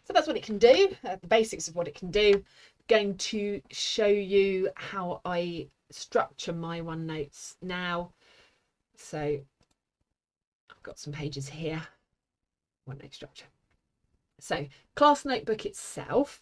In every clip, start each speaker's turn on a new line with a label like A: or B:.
A: So that's what it can do, the basics of what it can do. Going to show you how I structure my OneNotes now. So I've got some pages here, OneNote structure. So class notebook itself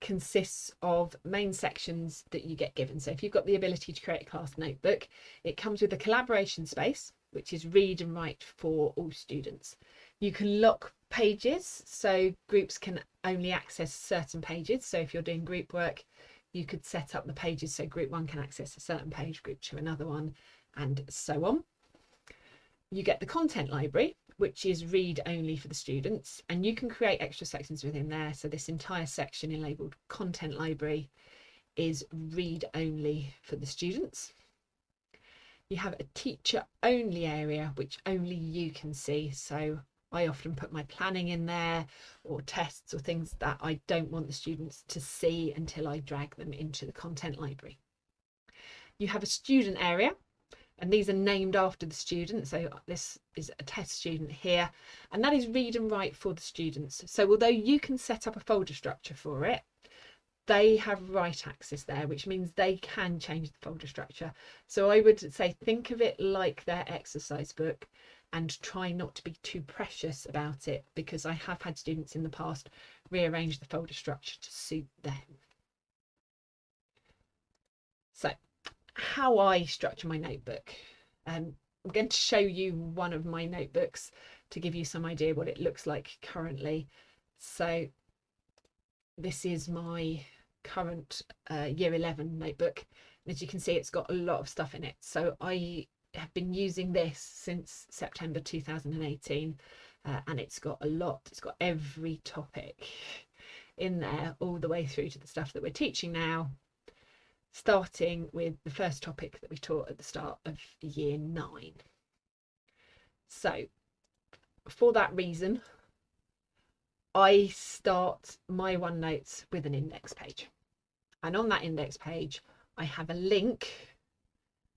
A: consists of main sections that you get given. So if you've got the ability to create a class notebook, it comes with a collaboration space, which is read and write for all students. You can lock pages, so groups can only access certain pages. So if you're doing group work, you could set up the pages so group 1 can access a certain page, group 2 another one, and so on. You get the content library, which is read only for the students, and you can create extra sections within there. So this entire section is labelled content library is read only for the students. You have a teacher only area, which only you can see. So I often put my planning in there, or tests or things that I don't want the students to see until I drag them into the content library. You have a student area, and these are named after the student. So this is a test student here, and that is read and write for the students. So although you can set up a folder structure for it, they have write access there, which means they can change the folder structure. So I would say think of it like their exercise book and try not to be too precious about it, because I have had students in the past rearrange the folder structure to suit them. So how I structure my notebook. I'm going to show you one of my notebooks to give you some idea what it looks like currently. So this is my current year 11 notebook, and as you can see, it's got a lot of stuff in it. So I have been using this since September 2018, and it's got a lot. It's got every topic in there, all the way through to the stuff that we're teaching now, starting with the first topic that we taught at the start of year 9. So for that reason, I start my OneNotes with an index page, and on that index page I have a link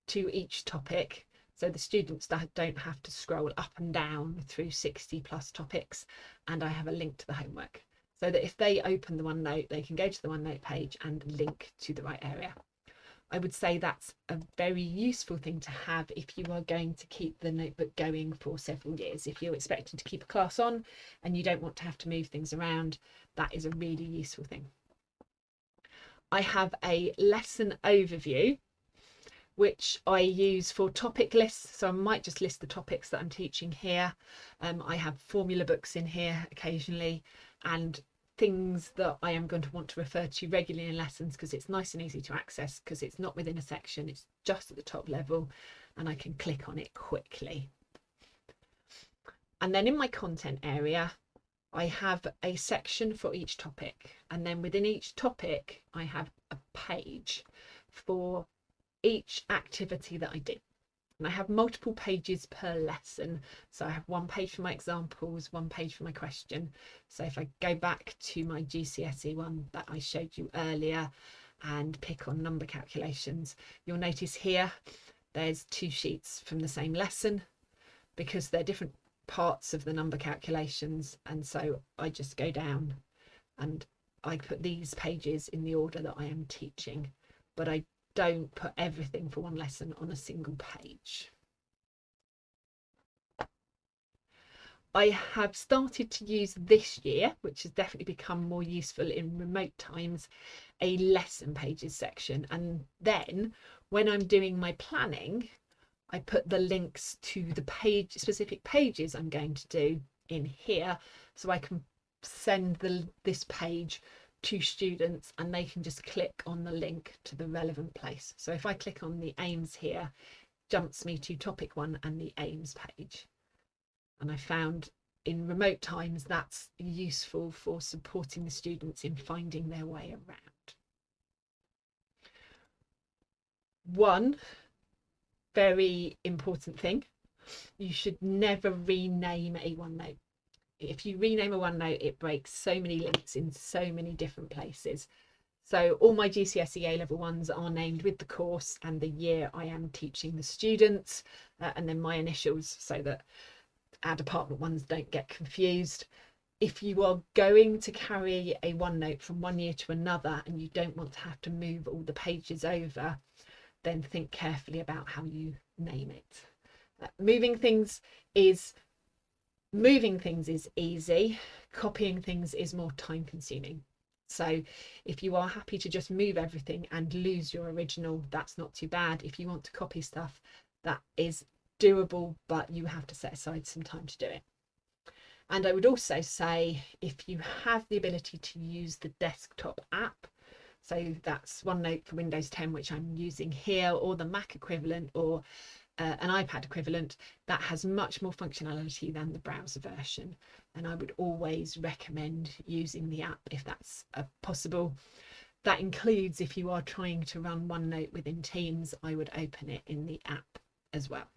A: to each topic, so the students that don't have to scroll up and down through 60 plus topics, and I have a link to the homework, so that if they open the OneNote, they can go to the OneNote page and link to the right area. I would say that's a very useful thing to have if you are going to keep the notebook going for several years. If you're expecting to keep a class on and you don't want to have to move things around, that is a really useful thing. I have a lesson overview, which I use for topic lists. So I might just list the topics that I'm teaching here. I have formula books in here occasionally, and things that I am going to want to refer to regularly in lessons, because it's nice and easy to access, because it's not within a section, it's just at the top level and I can click on it quickly. And then in my content area, I have a section for each topic, and then within each topic I have a page for each activity that I do. And I have multiple pages per lesson. So I have one page for my examples, one page for my question. So if I go back to my GCSE one that I showed you earlier and pick on number calculations, you'll notice here there's 2 sheets from the same lesson, because they're different parts of the number calculations. And so I just go down and I put these pages in the order that I am teaching, but I don't put everything for one lesson on a single page. I have started to use this year, which has definitely become more useful in remote times, a lesson pages section. And then when I'm doing my planning, I put the links to the page, specific pages I'm going to do in here, so I can send this page to students and they can just click on the link to the relevant place. So if I click on the aims here, jumps me to topic 1 and the aims page. And I found in remote times that's useful for supporting the students in finding their way around. One very important thing, you should never rename a OneNote. If you rename a OneNote, it breaks so many links in so many different places. So all my GCSE A-level ones are named with the course and the year I am teaching the students, and then my initials, so that our department ones don't get confused. if you are going to carry a OneNote from one year to another and you don't want to have to move all the pages over, then think carefully about how you name it. Moving things is easy. Copying things is more time consuming. So if you are happy to just move everything and lose your original, that's not too bad. If you want to copy stuff, that is doable, but you have to set aside some time to do it. And I would also say, if you have the ability to use the desktop app, so that's OneNote for Windows 10, which I'm using here, or the Mac equivalent, or an iPad equivalent, that has much more functionality than the browser version. And I would always recommend using the app if that's possible. That includes if you are trying to run OneNote within Teams, I would open it in the app as well.